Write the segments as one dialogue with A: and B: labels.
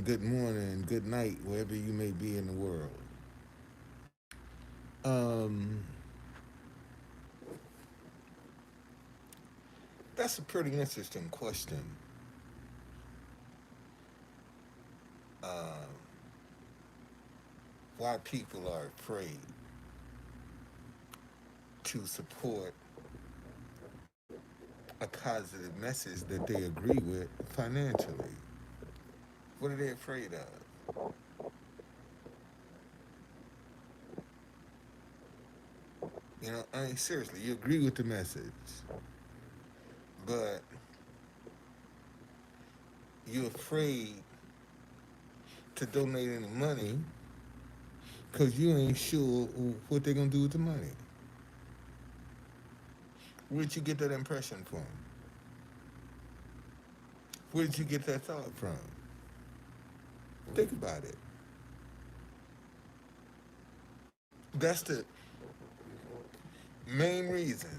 A: afternoon, good morning, good night, wherever you may be in the world. Um, that's a pretty interesting question. Um, why people are afraid to support a positive message that they agree with financially? What are they afraid of? I mean, seriously, you agree with the message, but you're afraid to donate any money because you ain't sure what they're going to do with the money. Where'd you get that impression from? Where did you get that thought from? Think about it. That's the main reason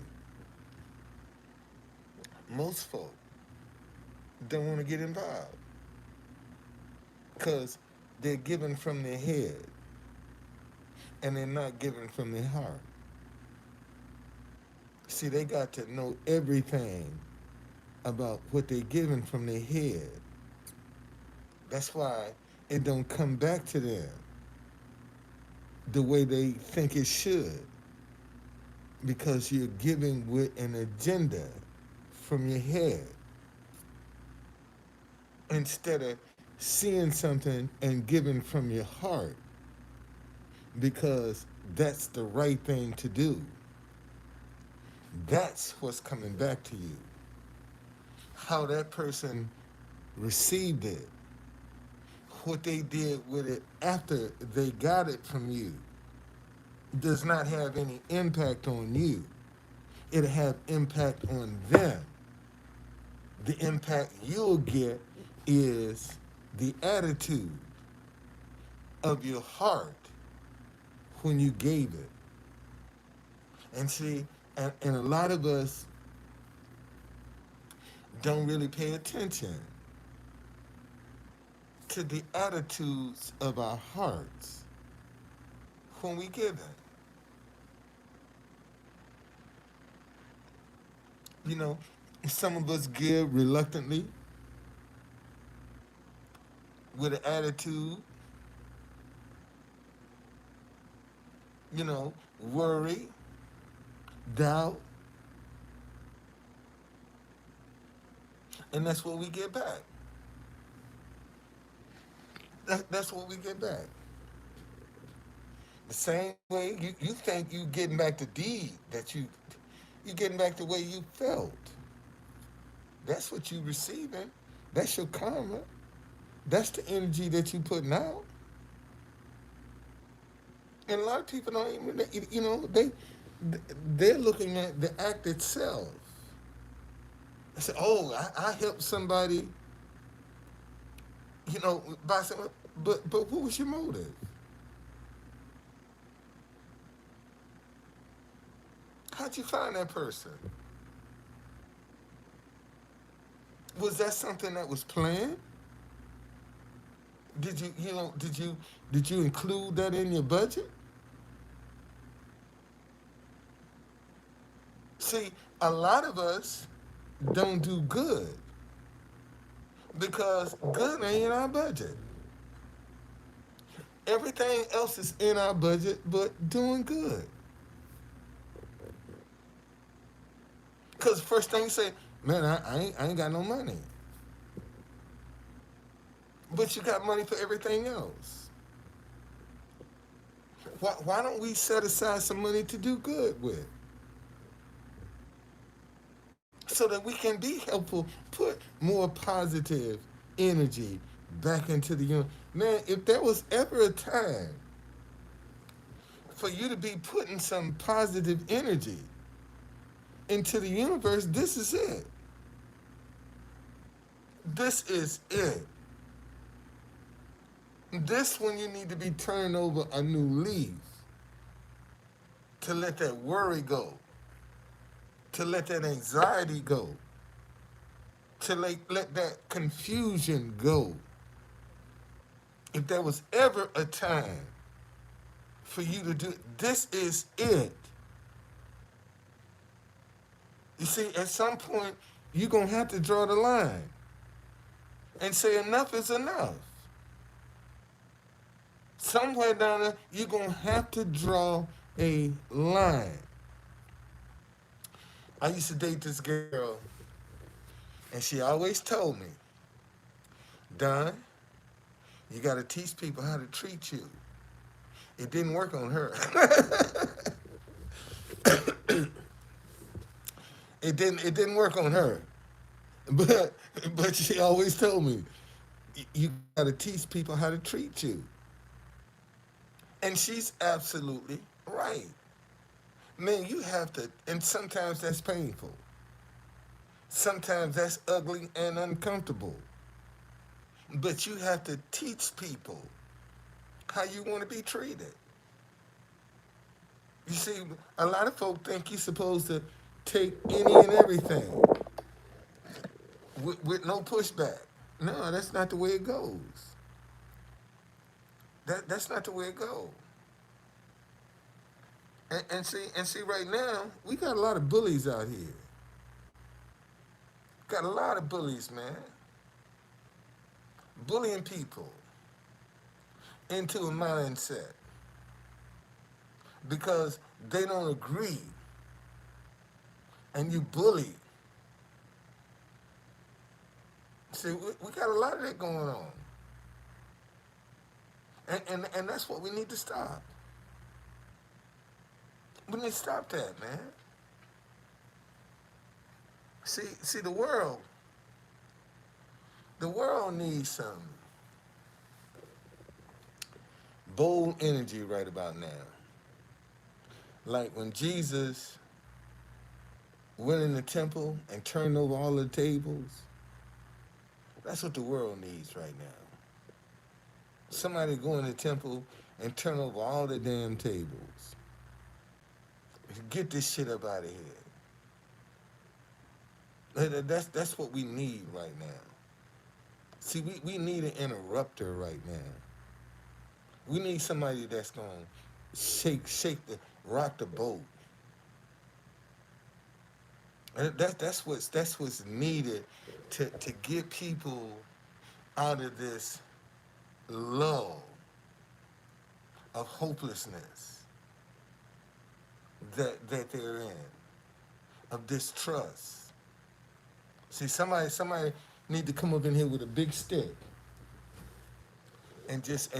A: most folk don't want to get involved because they're giving from their head and they're not giving from their heart. See, they got to know everything about what they're giving from their head. That's why it don't come back to them the way they think it should, because you're giving with an agenda from your head instead of seeing something and giving from your heart because that's the right thing to do. That's what's coming back to you. How that person received it, what they did with it after they got it from you, does not have any impact on you. It'll have impact on them. The impact you'll get is the attitude of your heart when you gave it. And see, and a lot of us don't really pay attention to the attitudes of our hearts when we give it. You know, some of us give reluctantly with an attitude, worry, doubt, and that's what we get back. That's what we get back. The same way you think you getting back the deed that you getting back the way you felt. That's what you receiving. That's your karma. That's the energy that you putting out. And a lot of people don't even, they're looking at the act itself. They say, oh, I helped somebody, by some, but what was your motive? How'd you find that person? Was that something that was planned? Did you include that in your budget? See, a lot of us don't do good because good ain't in our budget. Everything else is in our budget but doing good. Because first thing you say, man, I ain't got no money. But you got money for everything else. Why don't we set aside some money to do good with? So that we can be helpful, put more positive energy back into the universe. Man, if there was ever a time for you to be putting some positive energy into the universe, this is it. This is it. This when you need to be turning over a new leaf to let that worry go, to let that anxiety go, to let that confusion go, If there was ever a time for you to do, this is it. You see, at some point, you're going to have to draw the line and say enough is enough. Somewhere down there, you're going to have to draw a line. I used to date this girl, and she always told me, Don, you got to teach people how to treat you. It didn't work on her. It didn't work on her. But but she always told me, you got to teach people how to treat you. And she's absolutely right. Man, you have to, and sometimes that's painful. Sometimes that's ugly and uncomfortable. But you have to teach people how you want to be treated. You see, a lot of folk think you're supposed to take any and everything with no pushback. No, that's not the way it goes. That's not the way it goes. And see, right now we got a lot of bullies out here. Got a lot of bullies, man, bullying people into a mindset because they don't agree, and you bully. See, we got a lot of that going on, and that's what we need to stop. We need to stop that, man. See, the world needs some bold energy right about now. Like when Jesus went in the temple and turned over all the tables. That's what the world needs right now. Somebody go in the temple and turn over all the damn tables. Get this shit up out of here. That's what we need right now. See, we need an interrupter right now. We need somebody that's gonna rock the boat. And that's what's needed to get people out of this lull of hopelessness that they're in, of distrust. See, somebody need to come up in here with a big stick and just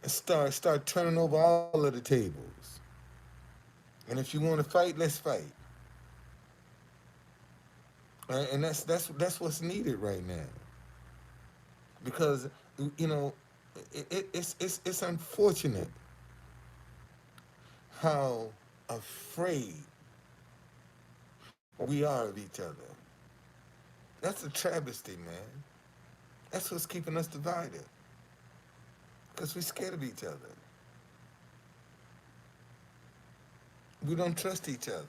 A: start turning over all of the tables. And if you want to fight, let's fight. And that's what's needed right now. Because you know, it's unfortunate how afraid we are of each other. That's a travesty, man. That's what's keeping us divided. Because we're scared of each other. We don't trust each other.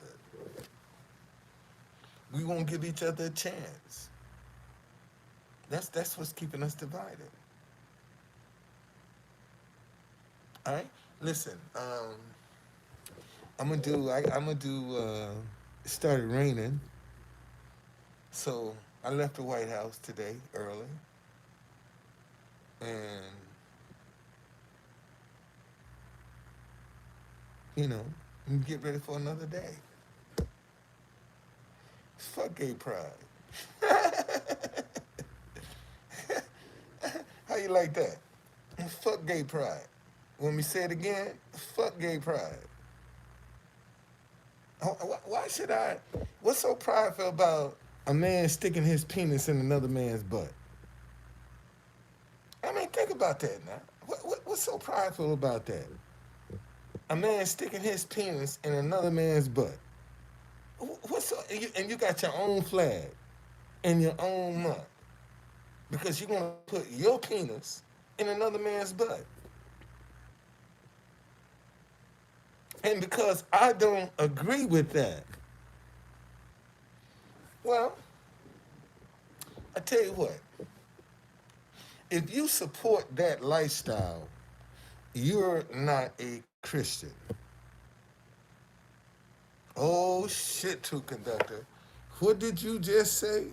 A: We won't give each other a chance. That's what's keeping us divided. All right, listen. I'm gonna do. I'm gonna do. It started raining, so I left the White House today early, and and get ready for another day. Fuck gay pride. How you like that? Fuck gay pride. Want me to say it again? Fuck gay pride. Why should I? What's so prideful about a man sticking his penis in another man's butt? I mean, think about that now. What's so prideful about that? A man sticking his penis in another man's butt. What's so? And you got your own flag in your own month because you want to put your penis in another man's butt. And because I don't agree with that, well, I tell you what, If you support that lifestyle, you're not a Christian. Oh shit, True Conductor. What did you just say?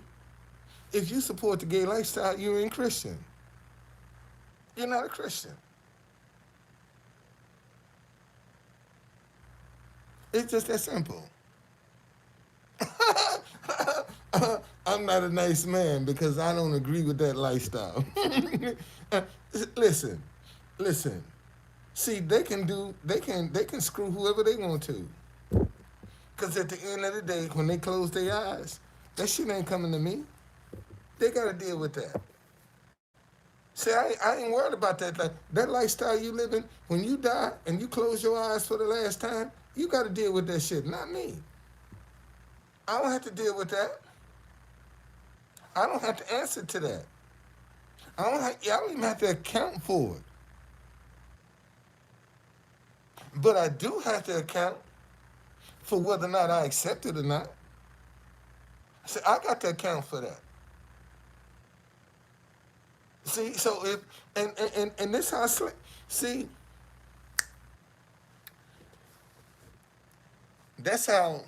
A: If you support the gay lifestyle, you're a Christian. You're not a Christian. It's just that simple. I'm not a nice man because I don't agree with that lifestyle. Uh, listen, listen. See, they can screw whoever they want to. Cause at the end of the day, when they close their eyes, that shit ain't coming to me. They gotta deal with that. See, I ain't worried about that. Like, that lifestyle you living, when you die and you close your eyes for the last time, you gotta deal with that shit, not me. I don't have to deal with that. I don't have to answer to that. I don't even have to account for it. But I do have to account for whether or not I accept it or not. See, I got to account for that. See, so if and this how see, that's how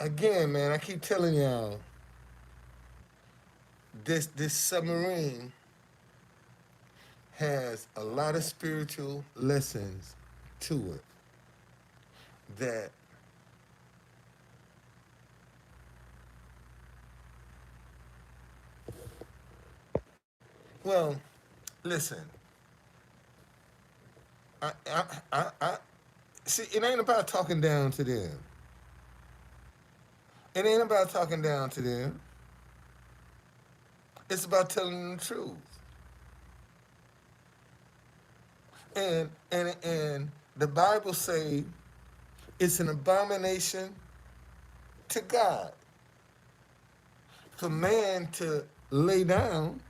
A: again, man, I keep telling y'all this submarine has a lot of spiritual lessons to it that well, listen, I see it ain't about talking down to them. It ain't about talking down to them. It's about telling them the truth. And the Bible say it's an abomination to God for man to lay down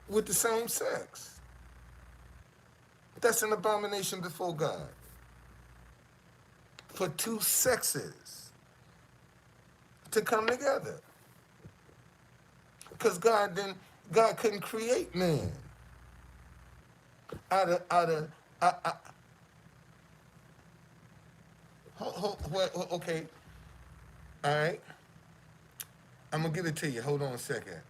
A: with the same sex. That's an abomination before God. For two sexes to come together. Because God couldn't create man out of okay, all right. I'm gonna give it to you. Hold on a second.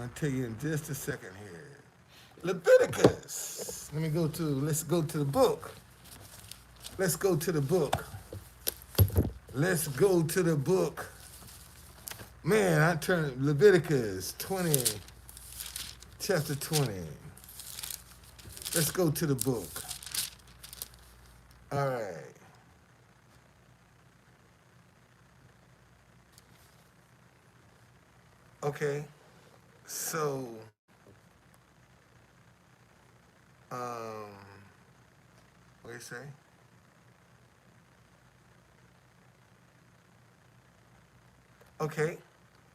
A: I'll tell you in just a second here. Leviticus. Let's go to the book. Let's go to the book. Let's go to the book. Man, I turned Leviticus 20, chapter 20. Let's go to the book. All right. Okay. So, um, what do you say? Okay.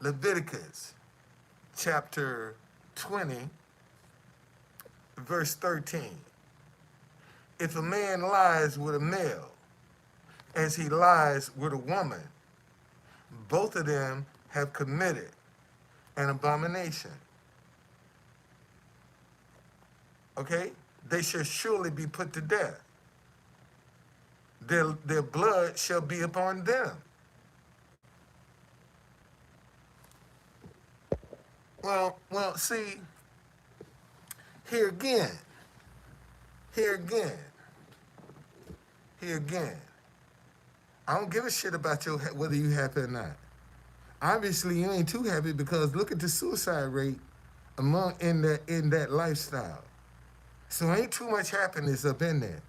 A: Leviticus chapter 20, verse 13. If a man lies with a male as he lies with a woman, both of them have committed an abomination. Okay? They shall surely be put to death. Their blood shall be upon them. See, here again, here again, here again. I don't give a shit about whether you happy or not. Obviously, you ain't too happy because look at the suicide rate in that lifestyle. So ain't too much happiness up in there.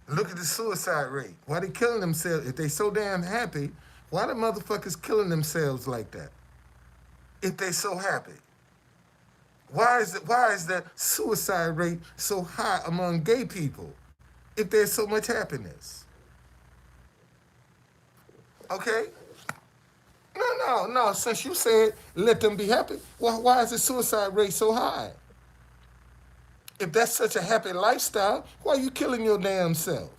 A: Look at the suicide rate. Why they killing themselves? If they so damn happy, why the motherfuckers killing themselves like that? If they so happy, Why is the suicide rate so high among gay people if there's so much happiness? Okay? No. Since you said let them be happy, well, why is the suicide rate so high? If that's such a happy lifestyle, why are you killing your damn self?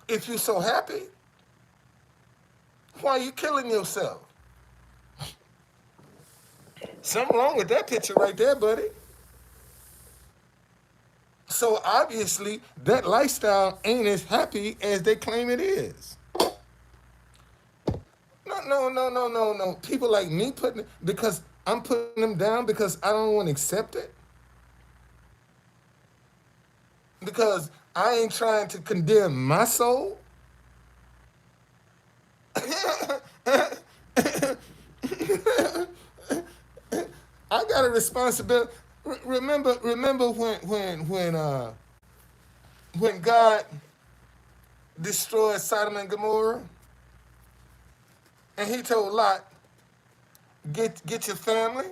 A: If you're so happy, why are you killing yourself? Something wrong with that picture right there, buddy. So obviously, that lifestyle ain't as happy as they claim it is. No. People like me putting it because I'm putting them down because I don't want to accept it. Because I ain't trying to condemn my soul. I got a responsibility. Remember when God destroyed Sodom and Gomorrah, and He told Lot, get your family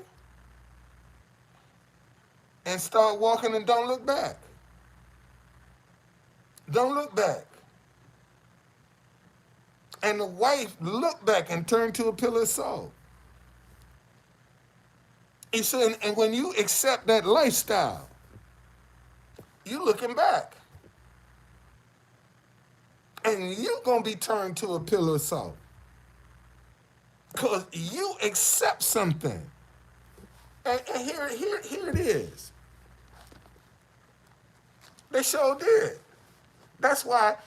A: and start walking and don't look back. Don't look back. And the wife looked back and turned to a pillar of salt. He said, and when you accept that lifestyle, you looking back. And you're going to be turned to a pillar of salt. Because you accept something. And here it is. They sure did. That's why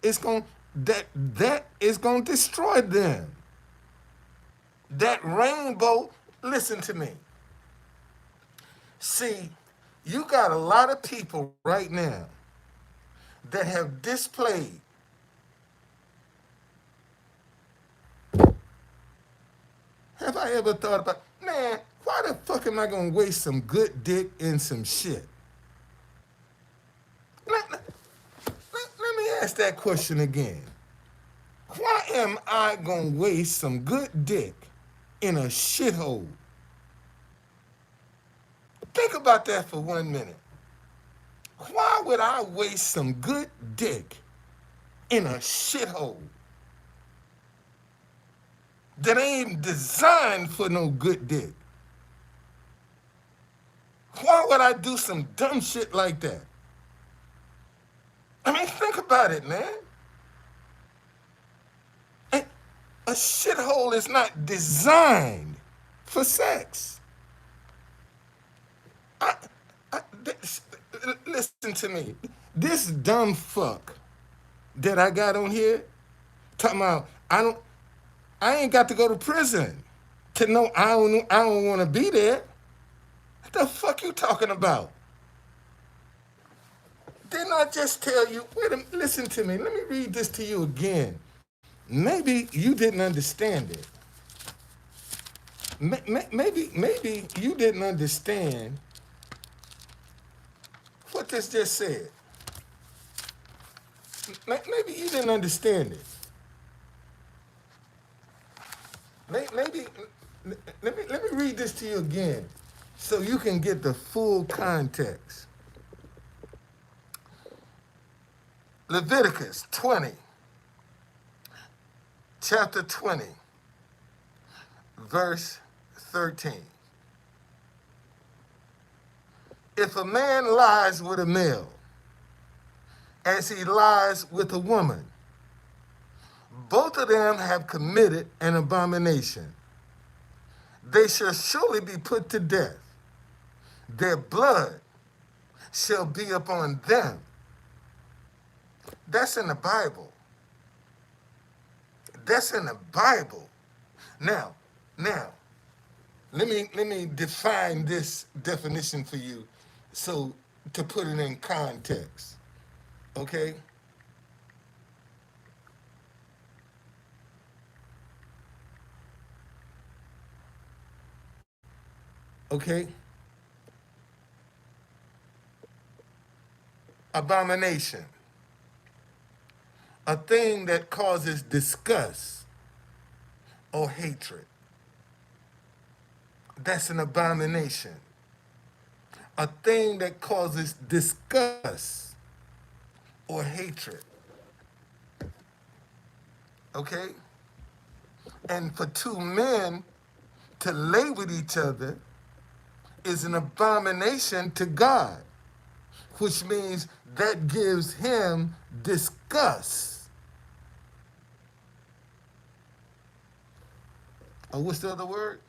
A: it's going that is going to destroy them. That rainbow, listen to me. See, you got a lot of people right now that have displayed have I ever thought about, man, why the fuck am I going to waste some good dick in some shit? Let me ask that question again. Why am I going to waste some good dick in a shithole? Think about that for 1 minute. Why would I waste some good dick in a shithole that ain't designed for no good dick? Why would I do some dumb shit like that? I mean, think about it, man. A shithole is not designed for sex. I, this, listen to me. This dumb fuck that I got on here, talking about I ain't got to go to prison to know I don't want to be there. What the fuck you talking about? Didn't I just tell you? Listen to me. Let me read this to you again. Maybe you didn't understand it. Maybe you didn't understand what this just said. Maybe you didn't understand it. Maybe let me read this to you again so you can get the full context. Leviticus 20, chapter 20, verse 13. If a man lies with a male, as he lies with a woman, both of them have committed an abomination. They shall surely be put to death. Their blood shall be upon them. That's in the Bible. That's in the Bible. Now, let me define this definition for you so to put it in context. Okay? Okay? Abomination. A thing that causes disgust or hatred. That's an abomination. A thing that causes disgust or hatred. Okay? And for two men to lay with each other is an abomination to God, which means that gives him disgust. Or what's the other word?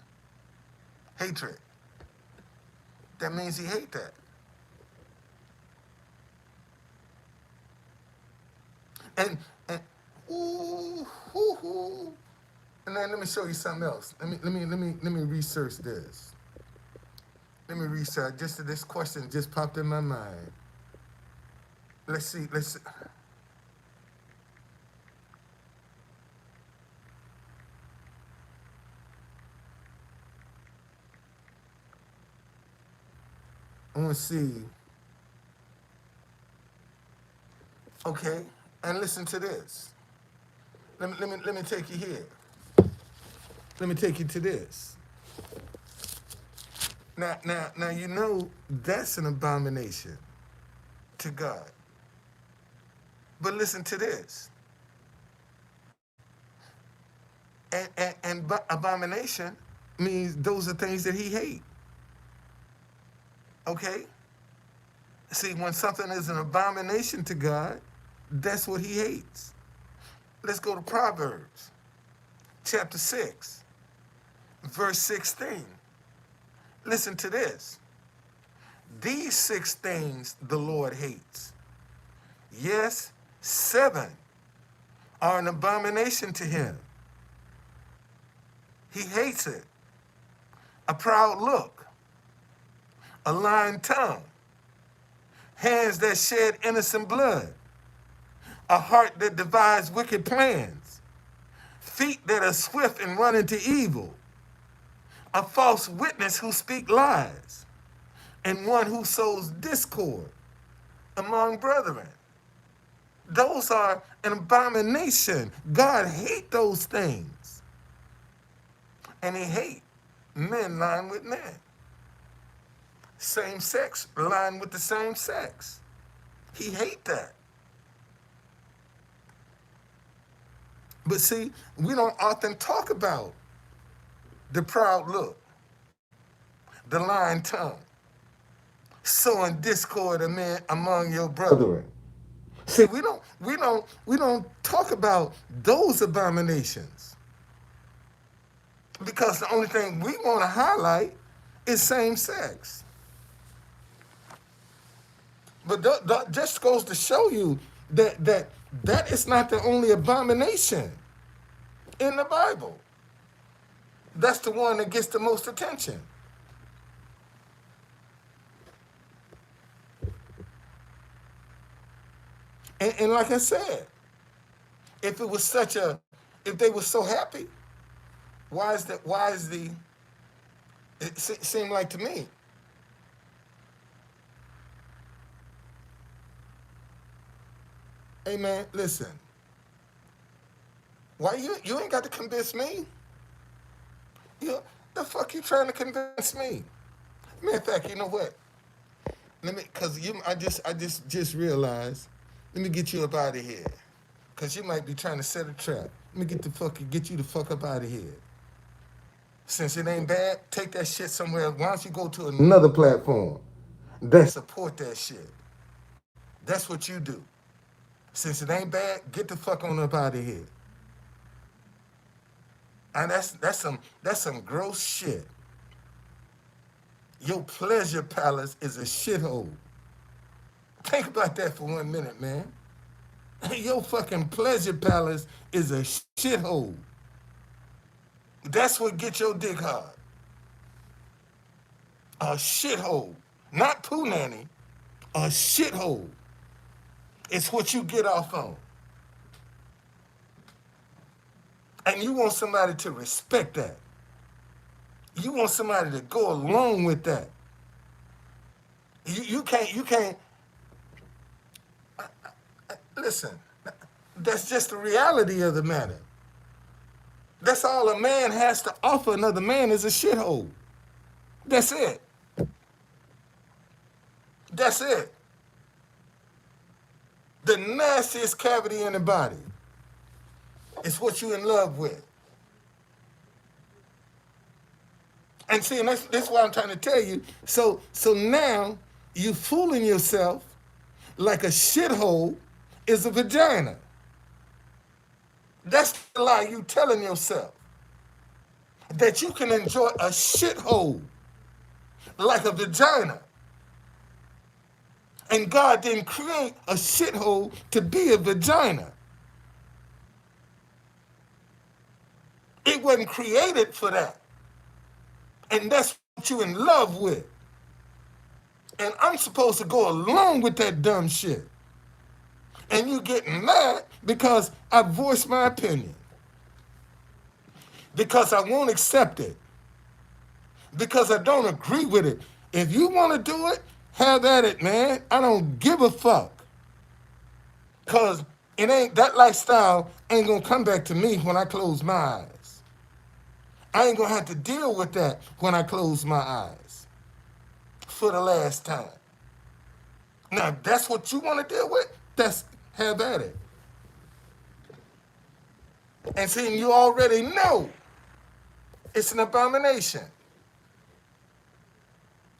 A: Hatred. That means he hate that. And and ooh, ooh, ooh. And then let me show you something else. Let me research this. Let me research. Just this question just popped in my mind. Let's see. Let's see. I want to see. Okay, and listen to this. Let me take you here. Let me take you to this. Now, you know that's an abomination to God. But listen to this. And abomination means those are things that he hates. Okay? See, when something is an abomination to God, that's what he hates. Let's go to Proverbs chapter 6, verse 16. Listen to this. These 6 things the Lord hates. Yes, 7 are an abomination to him. He hates it. A proud look, a lying tongue, hands that shed innocent blood, a heart that devises wicked plans, feet that are swift and run into evil, a false witness who speak lies, and one who sows discord among brethren. Those are an abomination. God hates those things. And he hates men lying with men. Same sex lying with the same sex. He hates that. But see, we don't often talk about the proud look, the lying tongue, sowing discord among your brethren. See, we don't talk about those abominations because the only thing we want to highlight is same sex. But that just goes to show you that is not the only abomination in the Bible. That's the one that gets the most attention. And like I said, if they were so happy, it seemed like to me, hey man, listen, why you ain't got to convince me? The fuck you trying to convince me? Matter of fact, you know what? I just realized. Let me get you up out of here, cause you might be trying to set a trap. Let me get you the fuck up out of here. Since it ain't bad, take that shit somewhere else. Why don't you go to another platform that support that shit? That's what you do. Since it ain't bad, get the fuck on up out of here. And that's some gross shit. Your pleasure palace is a shithole. Think about that for 1 minute, man. Your fucking pleasure palace is a shithole. That's what gets your dick hard. A shithole. Not poo nanny. A shithole. It's what you get off on. And you want somebody to respect that. You want somebody to go along with that. You can't, listen, that's just the reality of the matter. That's all a man has to offer another man is a shithole. That's it. That's it. The nastiest cavity in the body is what you're in love with. And see, and that's why I'm trying to tell you. So now you fooling yourself like a shithole is a vagina. That's the lie you telling yourself. That you can enjoy a shithole like a vagina. And God didn't create a shithole to be a vagina. It wasn't created for that. And that's what you're in love with. And I'm supposed to go along with that dumb shit. And you getting mad because I voiced my opinion. Because I won't accept it. Because I don't agree with it. If you want to do it, have at it, man. I don't give a fuck. Because it ain't that lifestyle ain't gonna come back to me when I close my eyes. I ain't gonna have to deal with that when I close my eyes for the last time. Now, if that's what you want to deal with, that's have at it. And see, you already know it's an abomination.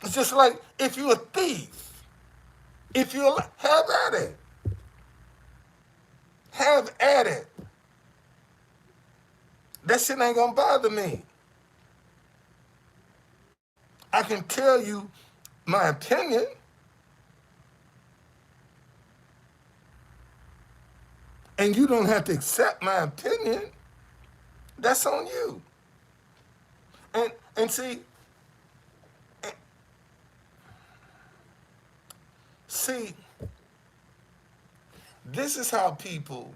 A: It's just like if you're a thief, if you're have at it. Have at it. That shit ain't gonna bother me. I can tell you my opinion, and you don't have to accept my opinion. That's on you. And see, see, this is how people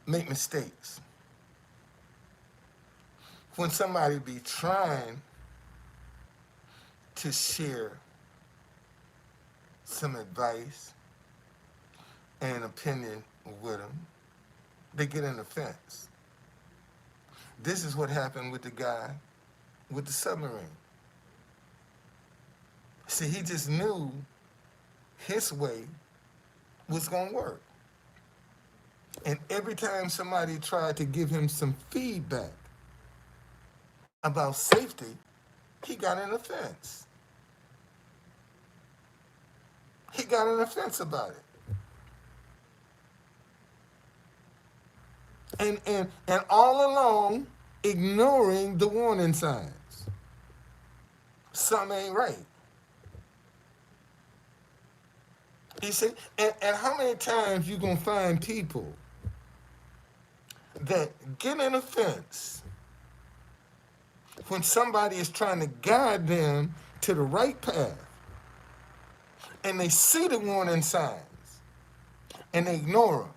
A: make mistakes. When somebody be trying to share some advice and opinion with them, they get an offense. This is what happened with the guy with the submarine. See, he just knew his way was going to work. And every time somebody tried to give him some feedback about safety, he got an offense. He got an offense about it. And all along, ignoring the warning signs. Something ain't right. You see, and how many times you gonna find people that get an offense when somebody is trying to guide them to the right path, and they see the warning signs and they ignore them,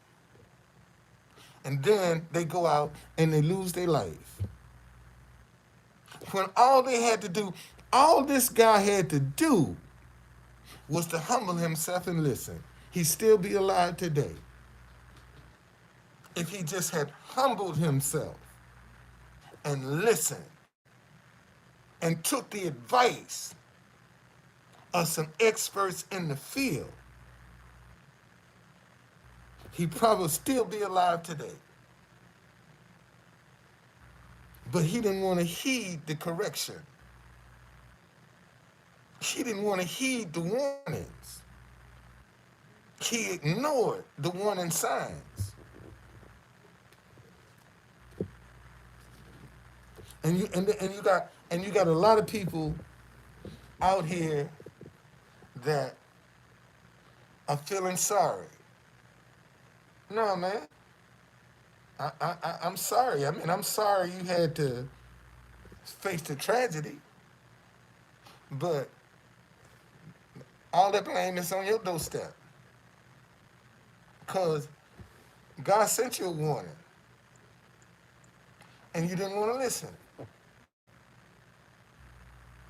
A: and then they go out and they lose their life. When all they had to do, all this guy had to do was to humble himself and listen. He'd still be alive today if he just had humbled himself and listened and took the advice of some experts in the field. He'd probably still be alive today. But he didn't want to heed the correction. He didn't want to heed the warnings. He ignored the warning signs. And you got a lot of people out here that are feeling sorry. No, man. I'm sorry. I mean, I'm sorry you had to face the tragedy, but all that blame is on your doorstep. Because God sent you a warning, and you didn't want to listen.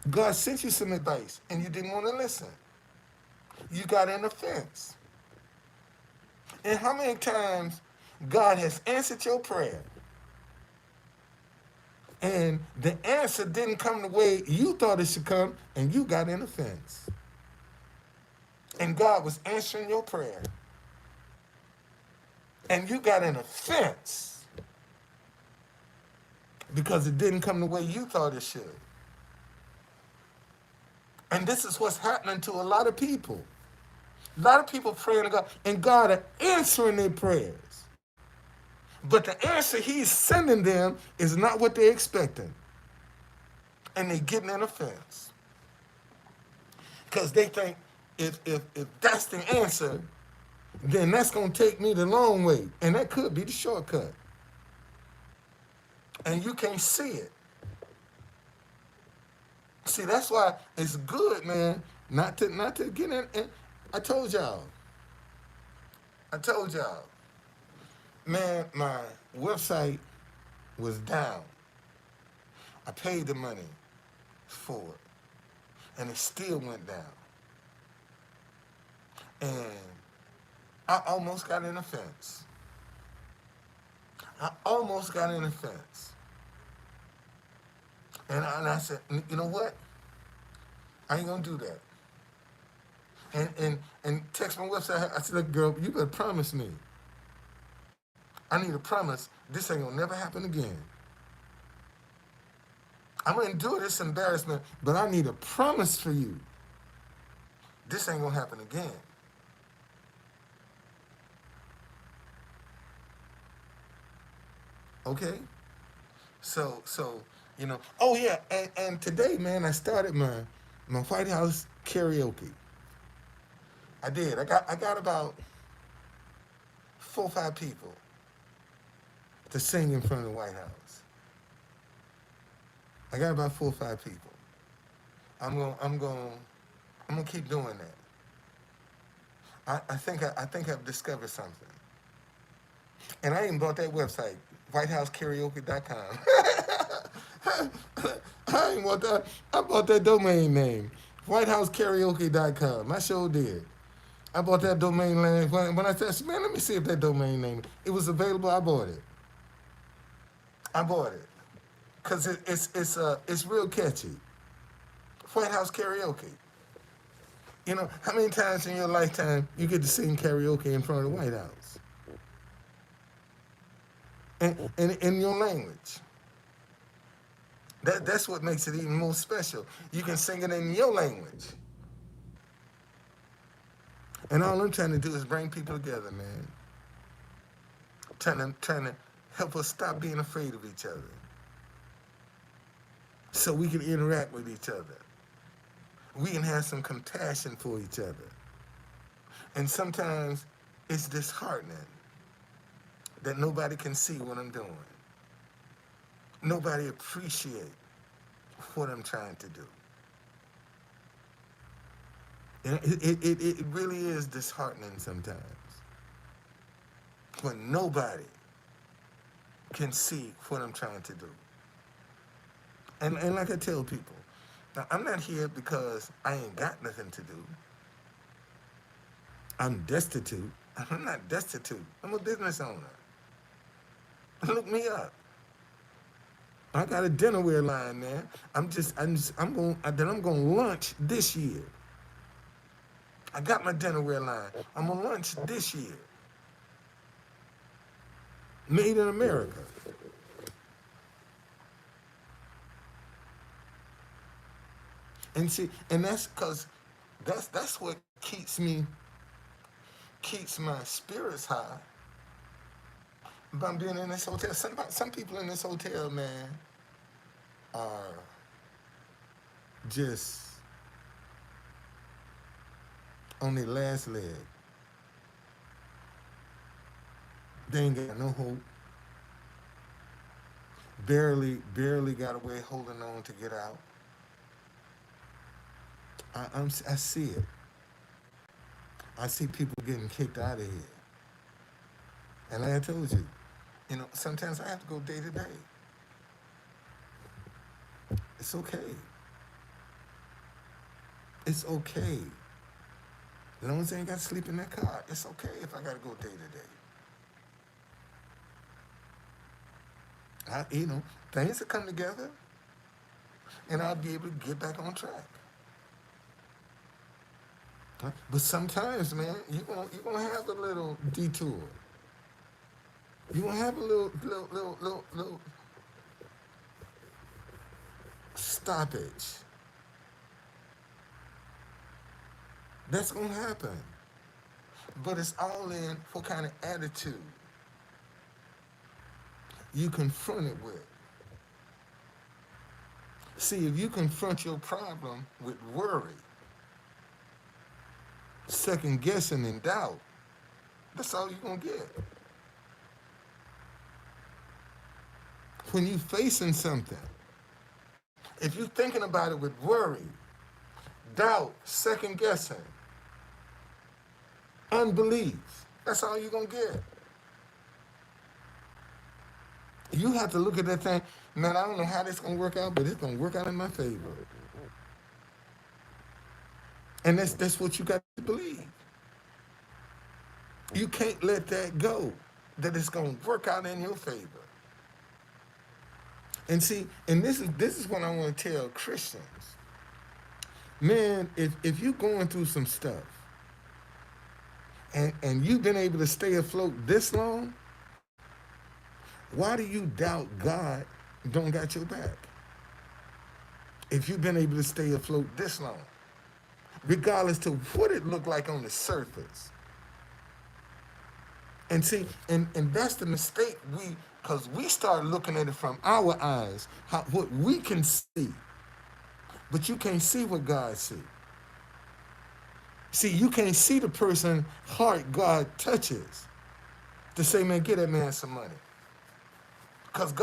A: God sent you some advice, and you didn't want to listen. You got an offense. And how many times God has answered your prayer, And the answer didn't come the way you thought it should come, and you got in offense. And God was answering your prayer, and you got in offense because it didn't come the way you thought it should. And this is what's happening to a lot of people. A lot of people praying to God, and God are answering their prayers. But the answer He's sending them is not what they're expecting. And they're getting in offense. Because they think if that's the answer, then that's going to take me the long way. And that could be the shortcut. And you can't see it. See, that's why it's good, man, not to get in. And I told y'all, man, my website was down. I paid the money for it, and it still went down. And I almost got in a fence. I almost got in a fence. And I said, you know what? I ain't gonna do that. And text my website. I said, look, girl, you better promise me. I need a promise. This ain't gonna never happen again. I'm gonna endure this embarrassment, but I need a promise for you. This ain't gonna happen again. Okay? So oh yeah, and today, man, I started my White House karaoke. I did. I got about 4 or 5 people to sing in front of the White House. I got about 4 or 5 people. I'm gonna keep doing that. I think I've discovered something. And I even bought that website, WhiteHouseKaraoke.com. I ain't want that. I bought that domain name, WhiteHouseKaraoke.com. I sure did. I bought that domain name when I said, man, let me see if that domain name. It was available. I bought it. I bought it because it's real catchy. White House karaoke. You know how many times in your lifetime you get to sing karaoke in front of the White House, and in your language. That's what makes it even more special. You can sing it in your language. And all I'm trying to do is bring people together, man. Trying to help us stop being afraid of each other, so we can interact with each other. We can have some compassion for each other. And sometimes it's disheartening that nobody can see what I'm doing. Nobody appreciates what I'm trying to do. And it really is disheartening sometimes when nobody can see what I'm trying to do. And like I tell people, now I'm not here because I ain't got nothing to do. I'm destitute. I'm not destitute. I'm a business owner. Look me up. I got a dinnerware line, man. I'm gonna launch this year. I got my dinnerware line. I'm gonna launch this year. Made in America. And see, and that's because that's what keeps my spirits high. By being in this hotel. Some people in this hotel, man, are just on their last leg. They ain't got no hope. Barely got away holding on to get out. I see it. I see people getting kicked out of here. And like I told you, sometimes I have to go day to day. It's okay. It's okay. As long as I ain't got to sleep in that car, it's okay if I got to go day to day. You know, things will come together, and I'll be able to get back on track. But sometimes, man, you gonna have a little detour. You gonna have a little stoppage. That's gonna happen. But it's all in what kind of attitude you confront it with. See, if you confront your problem with worry, second guessing, and doubt, that's all you're gonna get. When you facing something, if you're thinking about it with worry, doubt, second guessing, unbelief, that's all you're gonna get. You have to look at that thing, man, I don't know how this gonna work out, but it's gonna work out in my favor. And that's what you got to believe. You can't let that go, that it's gonna work out in your favor. And see, and this is what I want to tell Christians. Man, if you're going through some stuff and you've been able to stay afloat this long, why do you doubt God don't got your back? If you've been able to stay afloat this long, regardless to what it looked like on the surface. And see, and that's the mistake because we start looking at it from our eyes, what we can see, but you can't see what God sees. See, you can't see the person heart God touches to say, man, get that man some money. Because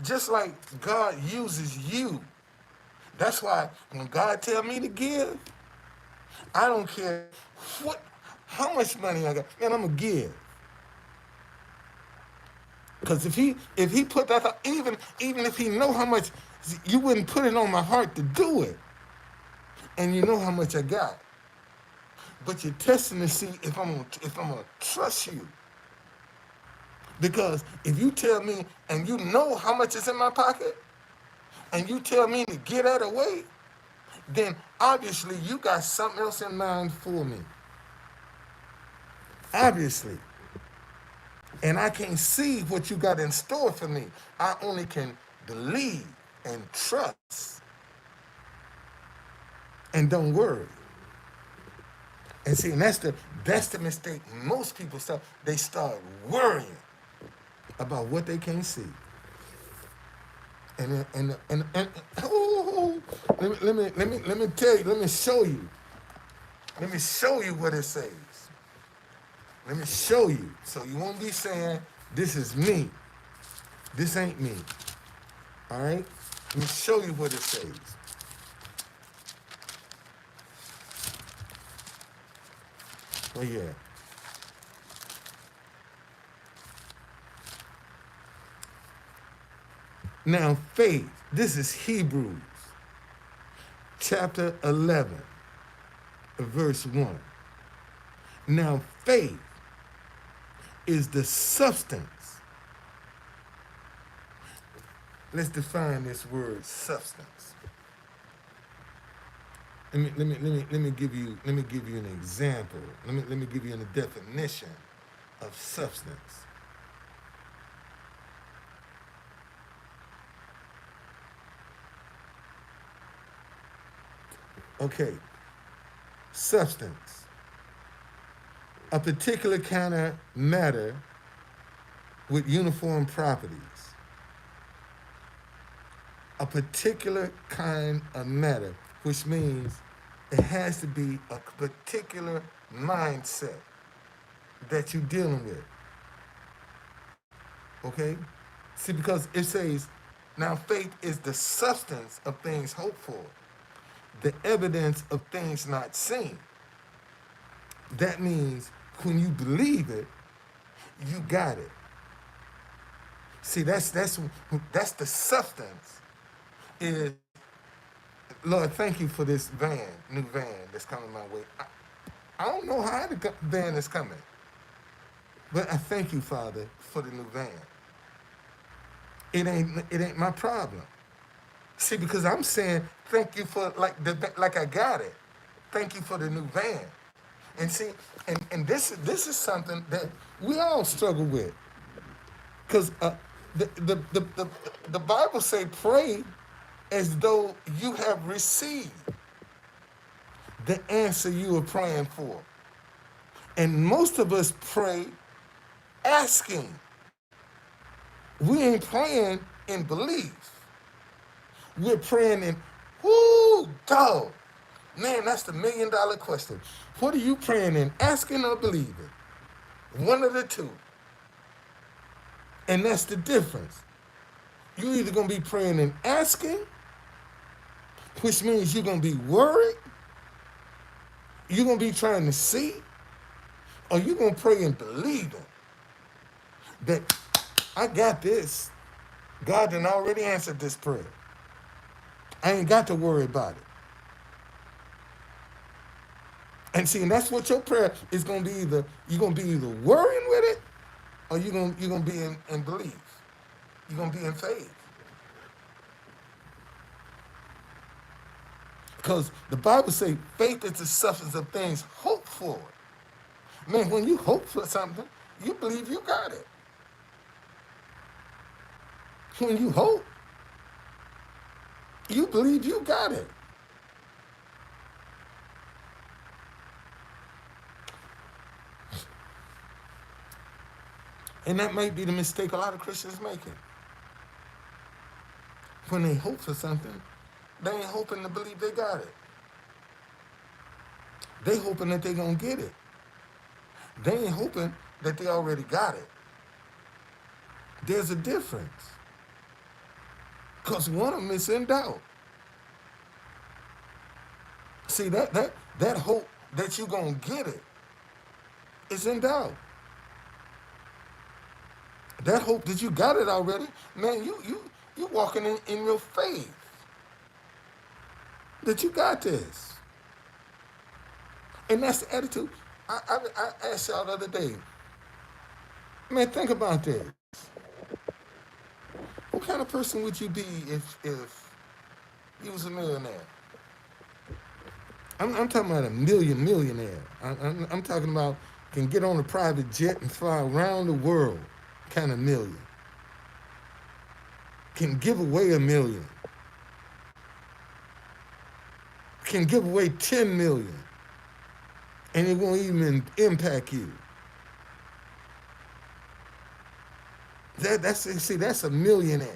A: just like God uses you, that's why when God tell me to give, I don't care what, how much money I got, man, I'm going to give. Because if he put that out, even if he know how much, you wouldn't put it on my heart to do it. And you know how much I got. But you're testing to see if I'm gonna trust you. Because if you tell me and you know how much is in my pocket, and you tell me to get that away, then obviously you got something else in mind for me. Obviously. And I can't see what you got in store for me. I only can believe and trust and don't worry. And see, and that's the mistake most people start. They start worrying about what they can't see. And oh, let me tell you, let me show you. Let me show you what it says. Let me show you. So you won't be saying, this is me. This ain't me. All right? Let me show you what it says. Oh, yeah. Now, faith. This is Hebrews chapter 11, verse 1. Now, faith is the substance. Let's define this word substance. Let me give you an example. Let me give you a definition of substance. Okay, substance. A particular kind of matter with uniform properties. A particular kind of matter, which means it has to be a particular mindset that you're dealing with. Okay? See, because it says, now faith is the substance of things hoped for, the evidence of things not seen. That means when you believe it, you got it. See, that's the substance. Is, Lord, thank you for this new van that's coming my way. I don't know how the van is coming, but I thank you, Father, for the new van. It ain't my problem. See, because I'm saying thank you for like I got it. Thank you for the new van. And see, and this is something that we all struggle with. Because the, the, the, the, the Bible say pray as though you have received the answer you were praying for. And most of us pray asking. We ain't praying in belief. We're praying in, whoo, dog. Man, that's the $1,000,000 question. What are you praying in? Asking or believing? One of the two. And that's the difference. You're either going to be praying and asking, which means you're going to be worried, you're going to be trying to see, or you're going to pray and believing that I got this. God done already answered this prayer. I ain't got to worry about it. And see, and that's what your prayer is going to be either. You're going to be either worrying with it, or you're going to be in belief. You're going to be in faith. Because the Bible says faith is the substance of things hoped for. Man, when you hope for something, you believe you got it. When you hope, you believe you got it. And that might be the mistake a lot of Christians making. When they hope for something, they ain't hoping to believe they got it. They hoping that they gonna get it. They ain't hoping that they already got it. There's a difference. Because one of them is in doubt. See, that hope that you gonna get it is in doubt. That hope that you got it already, man, you walking in your faith that you got this. And that's the attitude. I asked y'all the other day, man, think about this. What kind of person would you be if you was a millionaire? I'm talking about a millionaire. I'm talking about can get on a private jet and fly around the world kind of million. Can give away 1,000,000. Can give away 10 million. And it won't even impact you. That's a millionaire.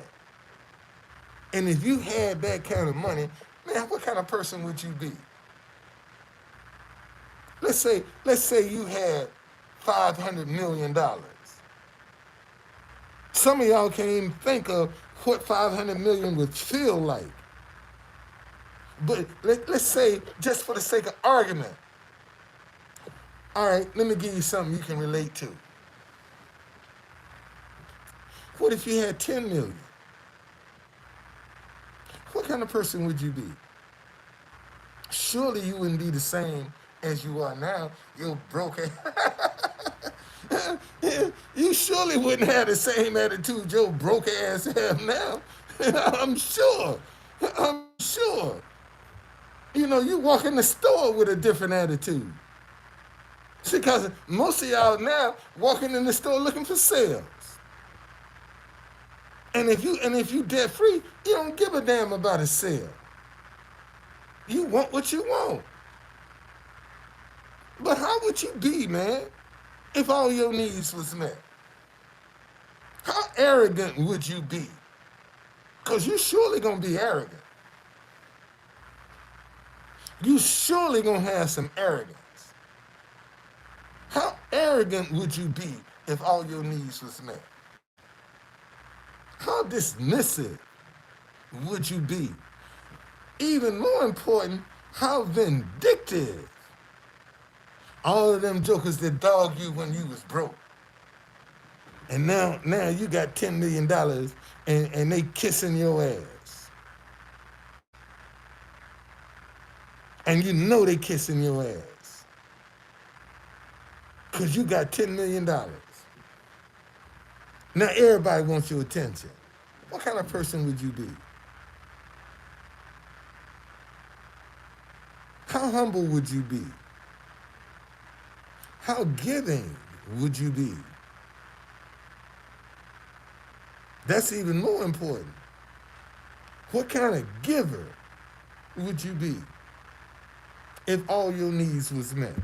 A: And if you had that kind of money, man, what kind of person would you be? Let's say you had $500 million. Some of y'all can't even think of what 500 million would feel like. But let's say, just for the sake of argument, all right, let me give you something you can relate to. What if you had 10 million? What kind of person would you be? Surely you wouldn't be the same as you are now. You're broken. You surely wouldn't have the same attitude your broke ass have now. I'm sure. I'm sure. You walk in the store with a different attitude. See, because most of y'all now walking in the store looking for sales. And if you debt free, you don't give a damn about a sale. You want what you want. But how would you be, man, if all your needs was met? How arrogant would you be? Because you surely gonna be arrogant. You surely gonna have some arrogance. How arrogant would you be if all your needs was met? How dismissive would you be? Even more important, how vindictive. All of them jokers that dogged you when you was broke. And now you got $10 million and they kissing your ass. And you know they kissing your ass. Because you got $10 million. Now everybody wants your attention. what kind of person would you be? How humble would you be? How giving would you be? That's even more important. What kind of giver would you be if all your needs was met?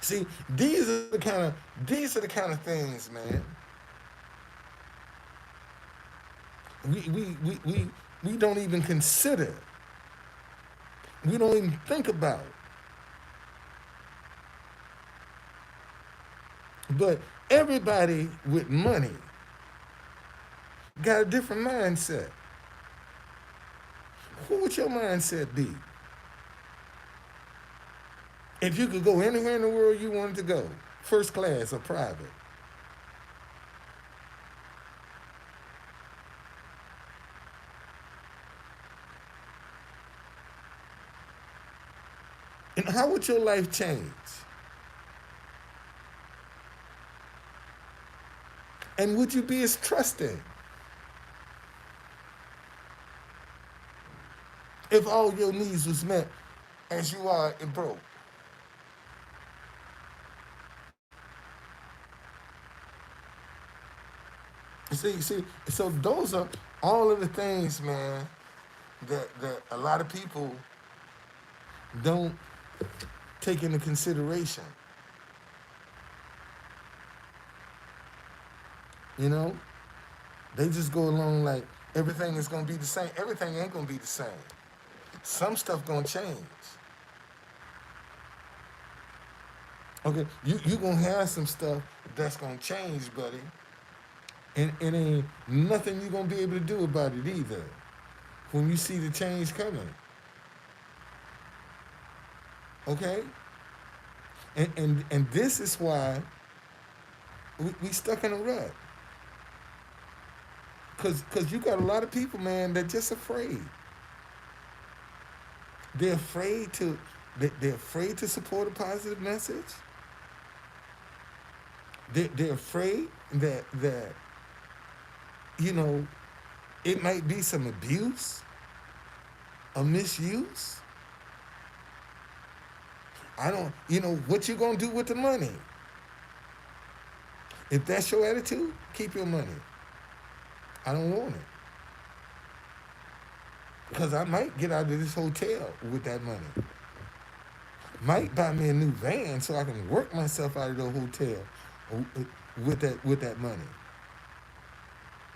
A: See, these are the kind of things, man. We don't even consider. We don't even think about. But everybody with money got a different mindset. What would your mindset be if you could go anywhere in the world you wanted to go, first class or private? And how would your life change? And would you be as trusting if all your needs was met as you are in broke? So those are all of the things, man, that a lot of people don't take into consideration. You know, they just go along like everything is gonna be the same. Everything ain't gonna be the same. Some stuff gonna change. Okay, you gonna have some stuff that's gonna change, buddy, and it ain't nothing you gonna be able to do about it either. When you see the change coming, okay, and this is why we stuck in a rut. Cause you got a lot of people, man, that just afraid. They're afraid to they're afraid to support a positive message. They're afraid that you know it might be some abuse or misuse. I don't, what you gonna do with the money? If that's your attitude, keep your money. I don't want it because I might get out of this hotel with that money. Might buy me a new van so I can work myself out of the hotel with that money.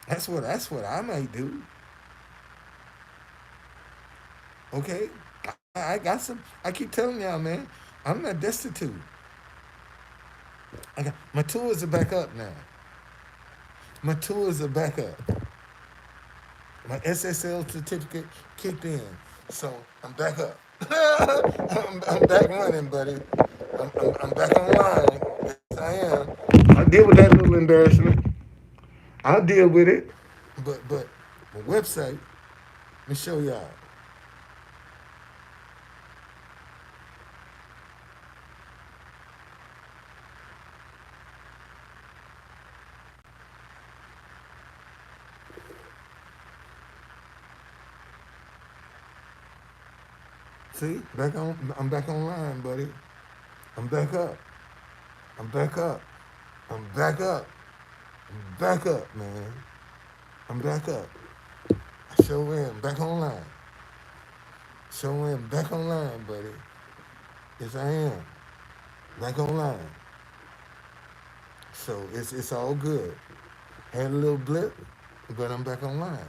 A: That's what I might do. Okay, I got some. I keep telling y'all, man, I'm not destitute. My tours are back up now. My tours are back up. My SSL certificate kicked in, so I'm back up. I'm back running, buddy. I'm back online. Yes, I am. I deal with that little embarrassment. I'll deal with it. But my website, let me show y'all. See, back on. I'm back online, buddy. I'm back up. I'm back up. I'm back up. I'm back up, man. I'm back up. I sure am. Back online. Sure am. Back online, buddy. Yes, I am. Back online. So it's all good. Had a little blip, but I'm back online.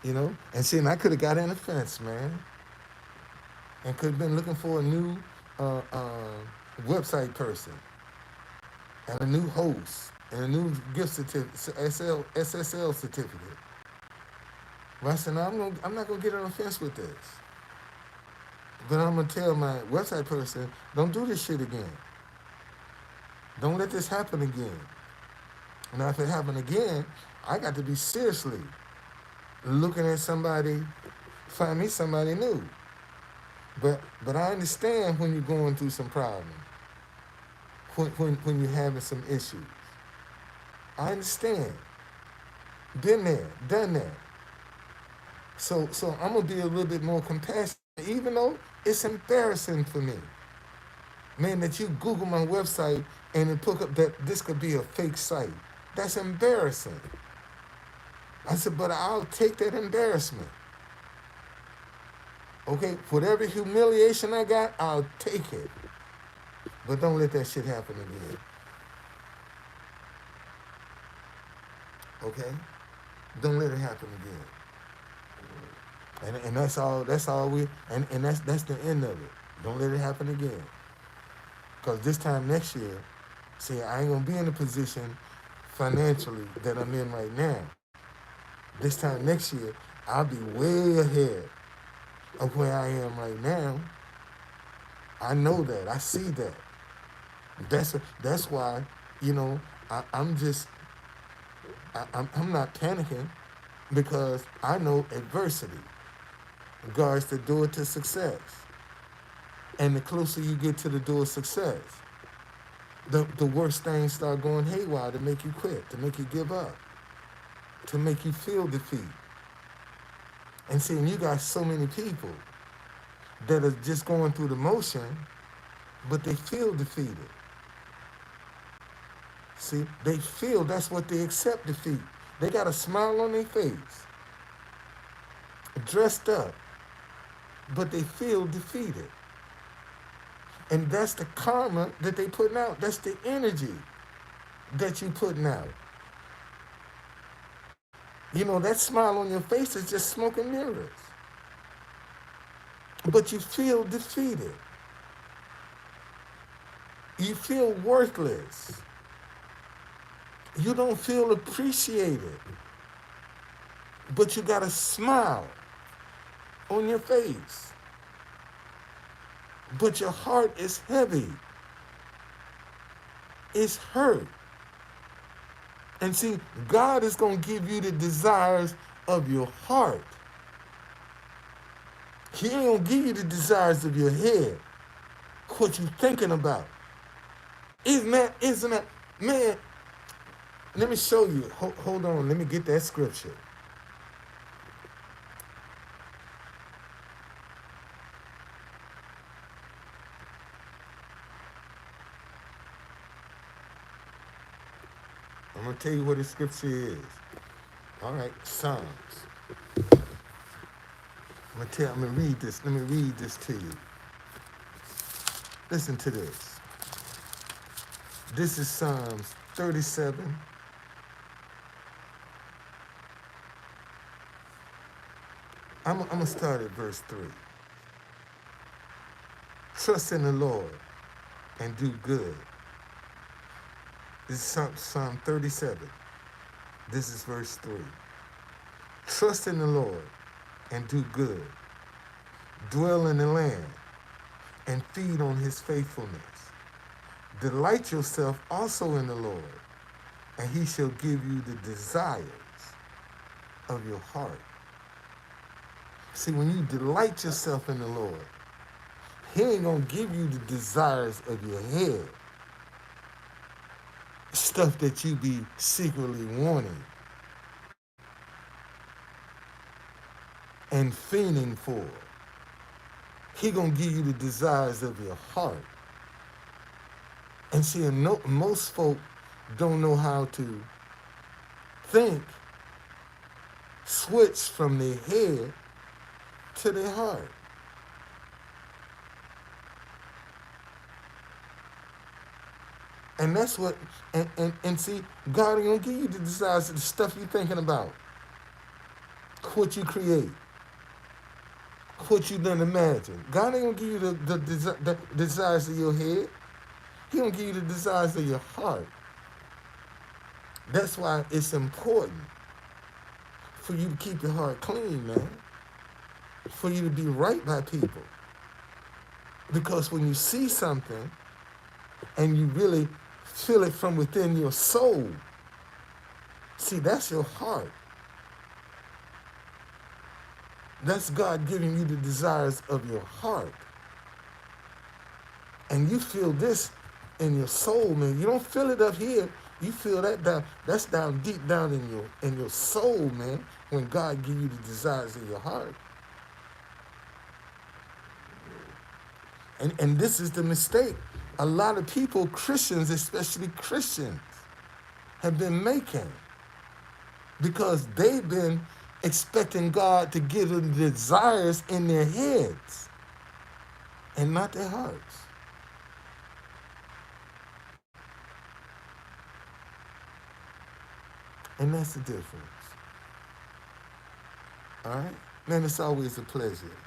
A: And see, and I could have got in the fence, man, and could have been looking for a new website person and a new host and a new gift certificate, SSL certificate. But I said, no, I'm not gonna get on the fence with this. But I'm gonna tell my website person, don't do this shit again. Don't let this happen again. Now, if it happened again, I got to be seriously looking at somebody, find me somebody new. But I understand when you're going through some problems, when you're having some issues. I understand. Been there, done that. So I'm gonna be a little bit more compassionate, even though it's embarrassing for me. Man, that you Google my website and it put up that this could be a fake site. That's embarrassing. I said, but I'll take that embarrassment. Okay, whatever humiliation I got, I'll take it. But don't let that shit happen again. Okay? Don't let it happen again. And that's all and that's the end of it. Don't let it happen again. Because this time next year, see, I ain't gonna be in the position financially that I'm in right now. This time next year, I'll be way ahead of where I am right now. I know that. I see that. That's why, you know, I'm just I'm not panicking because I know adversity guards the door to success. And the closer you get to the door of success, the worse things start going haywire to make you quit, to make you give up, to make you feel defeat. And see, and you got so many people that are just going through the motion, but they feel defeated. See, they feel that's what they accept defeat. They got a smile on their face, dressed up, but they feel defeated. And that's the karma that they putting out. That's the energy that you putting out. You know, that smile on your face is just smoke and mirrors. But you feel defeated. You feel worthless. You don't feel appreciated. But you got a smile on your face. But your heart is heavy. It's hurt. And see, God is going to give you the desires of your heart. He ain't going to give you the desires of your head, what you thinking about. Isn't that, man, let me show you. Hold on, let me get that scripture. I'm going to tell you what the scripture is. All right, Psalms. I'm going to read this. Let me read this to you. Listen to this. This is Psalms 37. I'm going to start at verse 3. Trust in the Lord and do good. This is Psalm 37. This is verse 3. Trust in the Lord and do good. Dwell in the land and feed on his faithfulness. Delight yourself also in the Lord, and he shall give you the desires of your heart. See, when you delight yourself in the Lord, he ain't going to give you the desires of your head. Stuff that you be secretly wanting and fiending for. He gonna give you the desires of your heart. And see, most folk don't know how to think, switch from their head to their heart. And that's what, and see, God ain't gonna give you the desires of the stuff you're thinking about, what you create, what you done imagine. God ain't gonna give you the desires of your head. He gonna give you the desires of your heart. That's why it's important for you to keep your heart clean, man. For you to be right by people. Because when you see something and you really feel it from within your soul, see, that's your heart. That's God giving you the desires of your heart. And you feel this in your soul, man. You don't feel it up here. You feel that down. That's down deep down in your soul, man. When God give you the desires of your heart. And this is the mistake. A lot of people, Christians, especially Christians, have been making because they've been expecting God to give them the desires in their heads and not their hearts. And that's the difference. All right? Man, it's always a pleasure.